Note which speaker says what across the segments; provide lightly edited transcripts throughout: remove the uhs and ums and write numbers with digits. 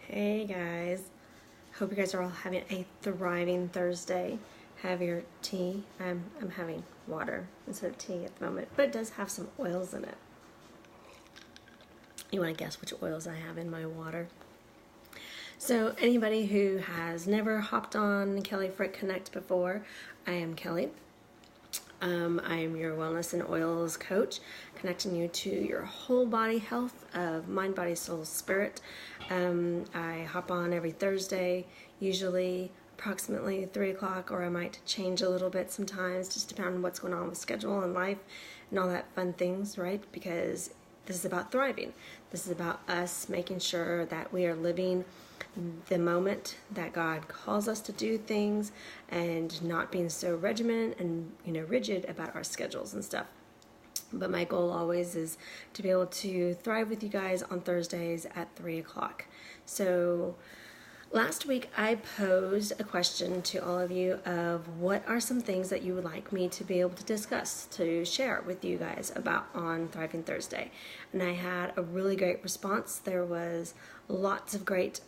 Speaker 1: Hey guys, hope you guys are all having a thriving Thursday. Have your tea. I'm having water instead of tea at the moment, but it does have some oils in it. You want to guess which oils I have in my water? So anybody who has never hopped on Kelly Frick Connect before, I am Kelly. I am your wellness and oils coach, connecting you to your whole body health of mind, body, soul, spirit. I hop on every Thursday, usually approximately 3 o'clock, or I might change a little bit sometimes, just depending on what's going on with schedule and life and all that fun things, right? Because this is about thriving. This is about us making sure that we are living the moment that God calls us to do things and not being so regimented and rigid about our schedules and stuff. But my goal always is to be able to thrive with you guys on Thursdays at 3 o'clock. So last week I posed a question to all of you of what are some things that you would like me to be able to discuss, to share with you guys about on Thriving Thursday. And I had a really great response. There was lots of great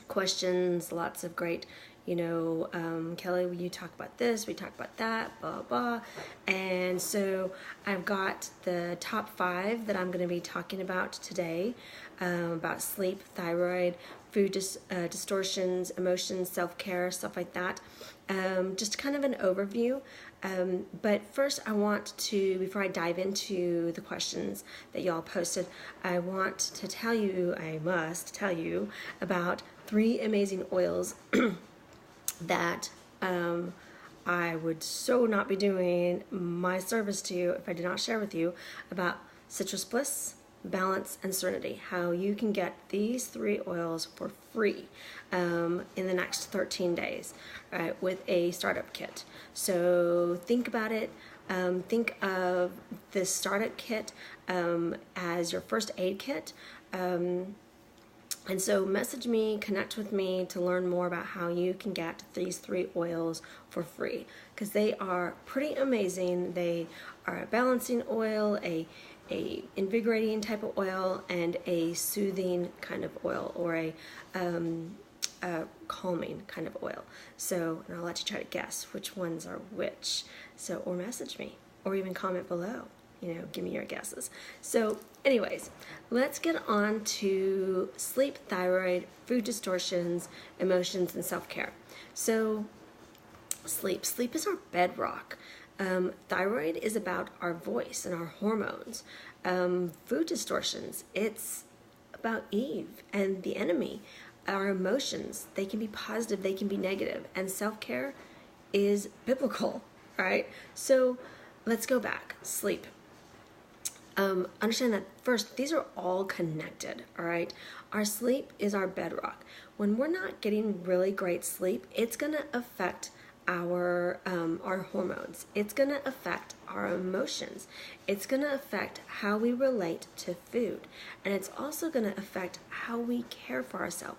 Speaker 1: questions, lots of great, Kelly, you talk about this, we talk about that, blah, blah. And so I've got the top 5 that I'm going to be talking about today, about sleep, thyroid, food distortions, emotions, self-care, stuff like that. Just kind of an overview. But first I want to, before I dive into the questions that y'all posted, I must tell you about 3 amazing oils that I would so not be doing my service to you if I did not share with you about Citrus Bliss, Balance, and Serenity. How you can get these 3 oils for free in the next 13 days with a startup kit. So think about it. Think of this startup kit as your first aid kit. And so message me, connect with me to learn more about how you can get these 3 oils for free, because they are pretty amazing. They are a balancing oil, a invigorating type of oil, and a soothing kind of oil, or a calming kind of oil. So, and I'll let you try to guess which ones are which. So, or message me, or even comment below. Give me your guesses. So anyways, let's get on to sleep, thyroid, food distortions, emotions, and self-care. So sleep is our bedrock. Thyroid is about our voice and our hormones. Food distortions, it's about Eve and the enemy. Our emotions, they can be positive, they can be negative. And self-care is biblical, all right? So let's go back. Sleep. Understand that first, these are all connected, all right? Our sleep is our bedrock. When we're not getting really great sleep, it's going to affect our hormones. It's going to affect our emotions. It's going to affect how we relate to food. And it's also going to affect how we care for ourselves.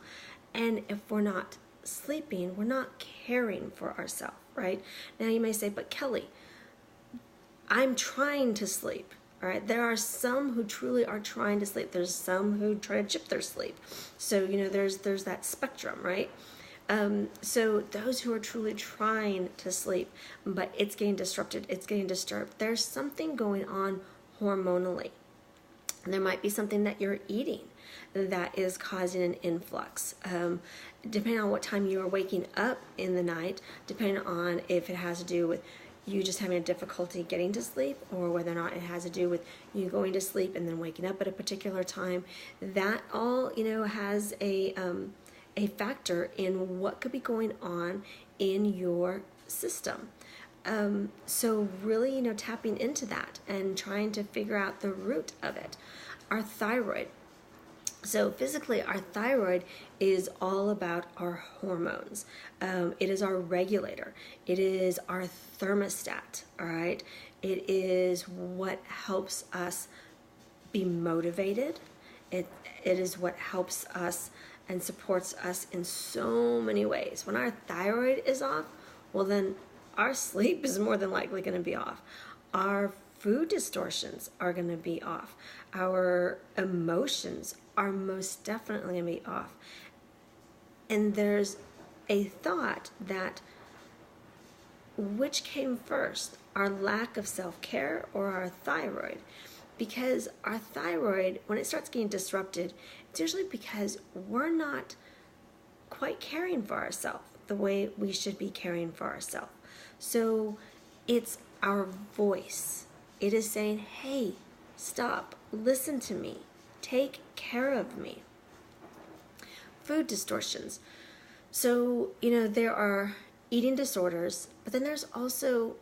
Speaker 1: And if we're not sleeping, we're not caring for ourselves, right? Now you may say, but Kelly, I'm trying to sleep. All right, there are some who truly are trying to sleep. There's some who try to chip their sleep. So, there's that spectrum, right? So those who are truly trying to sleep, but it's getting disrupted, it's getting disturbed, there's something going on hormonally. There might be something that you're eating that is causing an influx. Depending on what time you are waking up in the night, depending on if it has to do with you just having a difficulty getting to sleep, or whether or not it has to do with you going to sleep and then waking up at a particular time, that all has a factor in what could be going on in your system. So really, tapping into that and trying to figure out the root of it. Our thyroid. So physically, our thyroid is all about our hormones. It is our regulator. It is our thermostat, all right? It is what helps us be motivated. It is what helps us and supports us in so many ways. When our thyroid is off, well then our sleep is more than likely going to be off. Our food distortions are going to be off. Our emotions are most definitely going to be off. And there's a thought that which came first, our lack of self-care or our thyroid? Because our thyroid, when it starts getting disrupted, it's usually because we're not quite caring for ourselves the way we should be caring for ourselves. So it's our voice. It is saying, hey, stop, listen to me, take care of me. Food distortions. So, there are eating disorders, but then there's also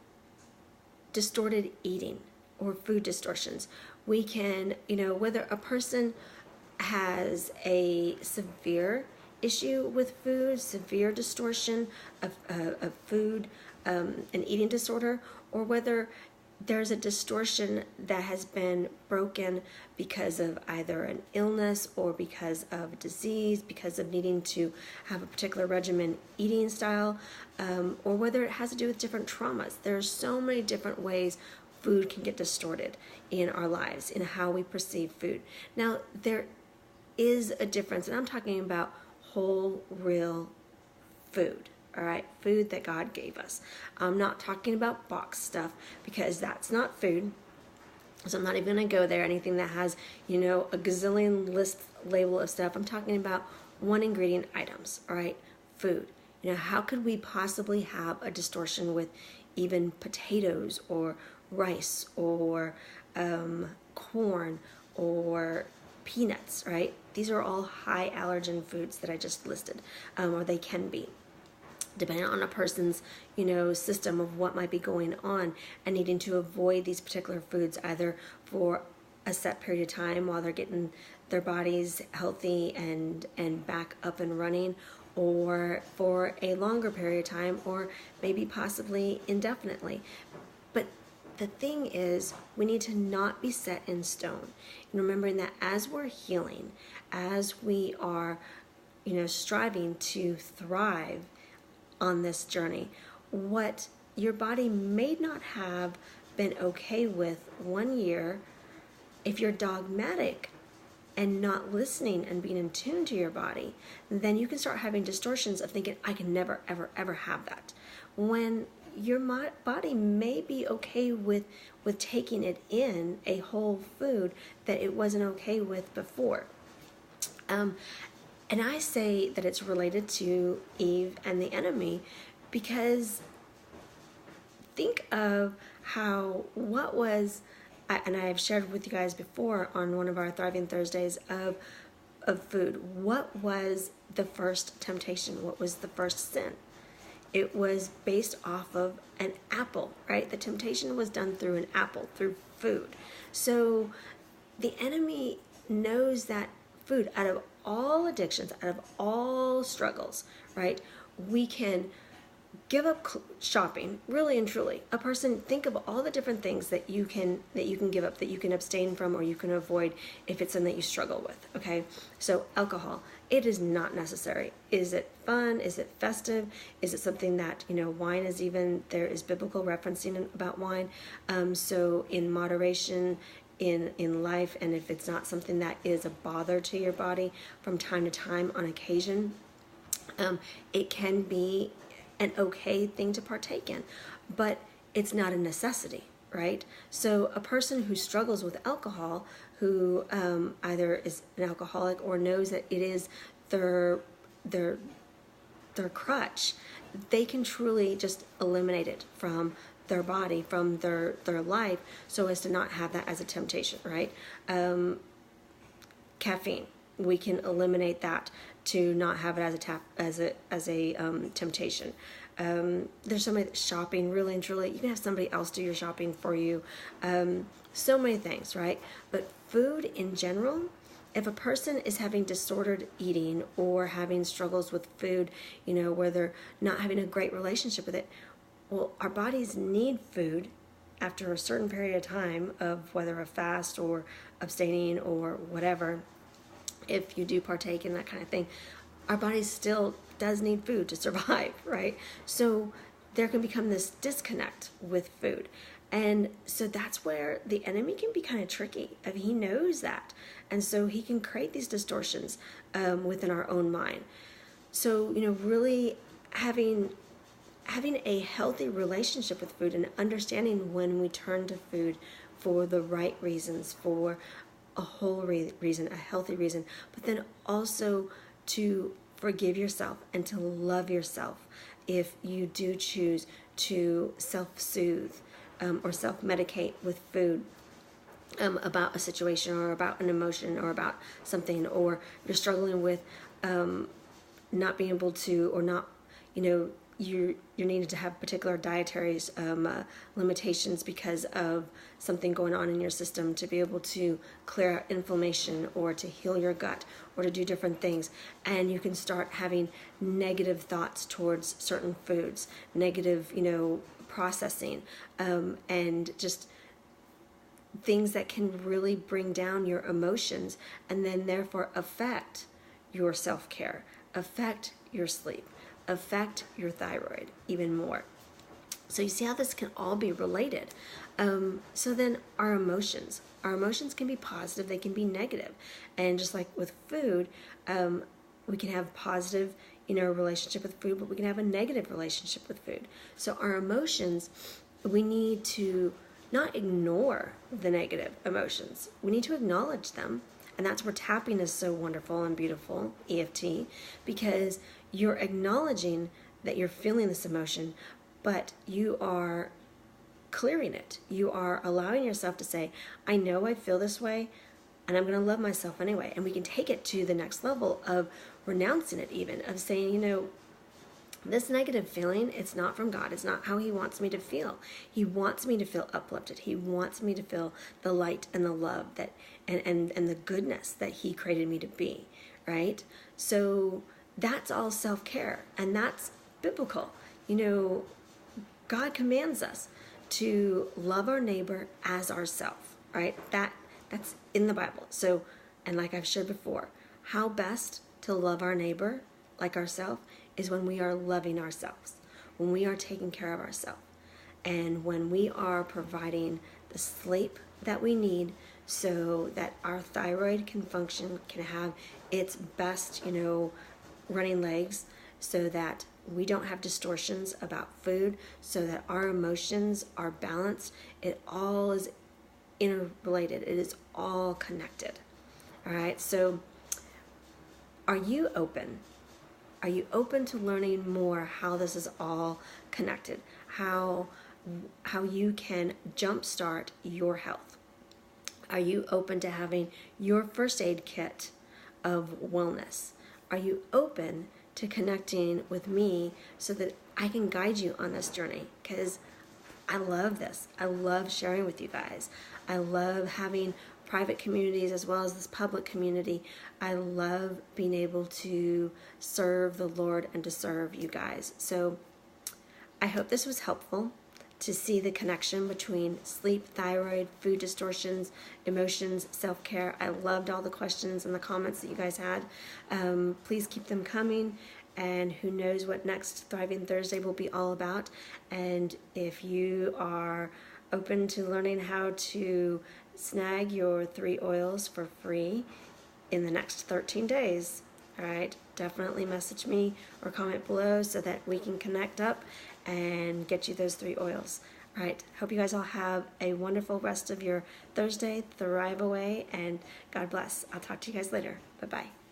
Speaker 1: distorted eating or food distortions. We can, whether a person has a severe issue with food, severe distortion of food, an eating disorder, or whether there's a distortion that has been broken because of either an illness or because of disease, because of needing to have a particular regimen eating style, or whether it has to do with different traumas. There are so many different ways food can get distorted in our lives, in how we perceive food. Now, there is a difference, and I'm talking about whole, real food. All right, food that God gave us. I'm not talking about box stuff because that's not food. So I'm not even going to go there. Anything that has, a gazillion list label of stuff. I'm talking about one ingredient items. All right, food. How could we possibly have a distortion with even potatoes or rice or corn or peanuts? Right? These are all high allergen foods that I just listed, or they can be, depending on a person's, system of what might be going on and needing to avoid these particular foods either for a set period of time while they're getting their bodies healthy and back up and running, or for a longer period of time, or maybe possibly indefinitely. But the thing is, we need to not be set in stone. And remembering that as we're healing, as we are, striving to thrive on this journey, what your body may not have been okay with 1 year, if you're dogmatic and not listening and being in tune to your body, then you can start having distortions of thinking, I can never, ever, ever have that. When your body may be okay with taking it in, a whole food that it wasn't okay with before. And I say that it's related to Eve and the enemy because think of what was, and I have shared with you guys before on one of our Thriving Thursdays of food, what was the first temptation? What was the first sin? It was based off of an apple, right? The temptation was done through an apple, through food. So the enemy knows that food, out of all addictions, out of all struggles, right? We can give up shopping, really and truly. A person, think of all the different things that you can give up, that you can abstain from, or you can avoid if it's something that you struggle with. Okay, so alcohol, it is not necessary. Is it fun? Is it festive? Is it something that wine is even, there is biblical referencing about wine. So in moderation, in life, and if it's not something that is a bother to your body from time to time on occasion, it can be an okay thing to partake in, but it's not a necessity, right? So a person who struggles with alcohol, who either is an alcoholic or knows that it is their crutch, they can truly just eliminate it from their body, from their life, so as to not have that as a temptation, right? Caffeine, we can eliminate that to not have it as a temptation. There's so many, shopping, really and truly, you can have somebody else do your shopping for you. So many things, right? But food in general, if a person is having disordered eating or having struggles with food, where they're not having a great relationship with it, well, our bodies need food after a certain period of time of whether a fast or abstaining or whatever. If you do partake in that kind of thing, our body still does need food to survive, right? So there can become this disconnect with food. And so that's where the enemy can be kind of tricky. I mean, he knows that. And so he can create these distortions within our own mind. So, really having a healthy relationship with food and understanding when we turn to food for the right reasons, for a whole reason, a healthy reason, but then also to forgive yourself and to love yourself if you do choose to self-soothe or self-medicate with food about a situation or about an emotion or about something, or you're struggling with not being able to, or not, you're needing to have particular dietary limitations because of something going on in your system to be able to clear out inflammation or to heal your gut or to do different things. And you can start having negative thoughts towards certain foods, negative, processing, and just things that can really bring down your emotions and then therefore affect your self-care, affect your sleep, affect your thyroid even more. So you see how this can all be related. So then our emotions can be positive, they can be negative. And just like with food, we can have positive, relationship with food, but we can have a negative relationship with food. So our emotions, we need to not ignore the negative emotions. We need to acknowledge them. And that's where tapping is so wonderful and beautiful, EFT, because you're acknowledging that you're feeling this emotion, but you are clearing it. You are allowing yourself to say, I know I feel this way, and I'm going to love myself anyway. And we can take it to the next level of renouncing it even, of saying, this negative feeling, it's not from God. It's not how he wants me to feel. He wants me to feel uplifted. He wants me to feel the light and the love that and the goodness that he created me to be, right? So that's all self-care, and that's biblical. God commands us to love our neighbor as ourself, right? That's in the Bible. So, and like I've shared before, how best to love our neighbor like ourselves is when we are loving ourselves, when we are taking care of ourselves, and when we are providing the sleep that we need so that our thyroid can function, can have its best, running legs, so that we don't have distortions about food, so that our emotions are balanced. It all is interrelated. It is all connected. All right. So are you open? Are you open to learning more how this is all connected? How you can jumpstart your health? Are you open to having your first aid kit of wellness? Are you open to connecting with me so that I can guide you on this journey? Because I love this. I love sharing with you guys. I love having private communities as well as this public community. I love being able to serve the Lord and to serve you guys. So I hope this was helpful to see the connection between sleep, thyroid, food distortions, emotions, self-care. I loved all the questions and the comments that you guys had. Please keep them coming. And who knows what next Thriving Thursday will be all about. And if you are open to learning how to snag your 3 oils for free in the next 13 days, all right, definitely message me or comment below so that we can connect up and get you those 3 oils. All right, hope you guys all have a wonderful rest of your Thursday. Thrive away, and God bless. I'll talk to you guys later. Bye-bye.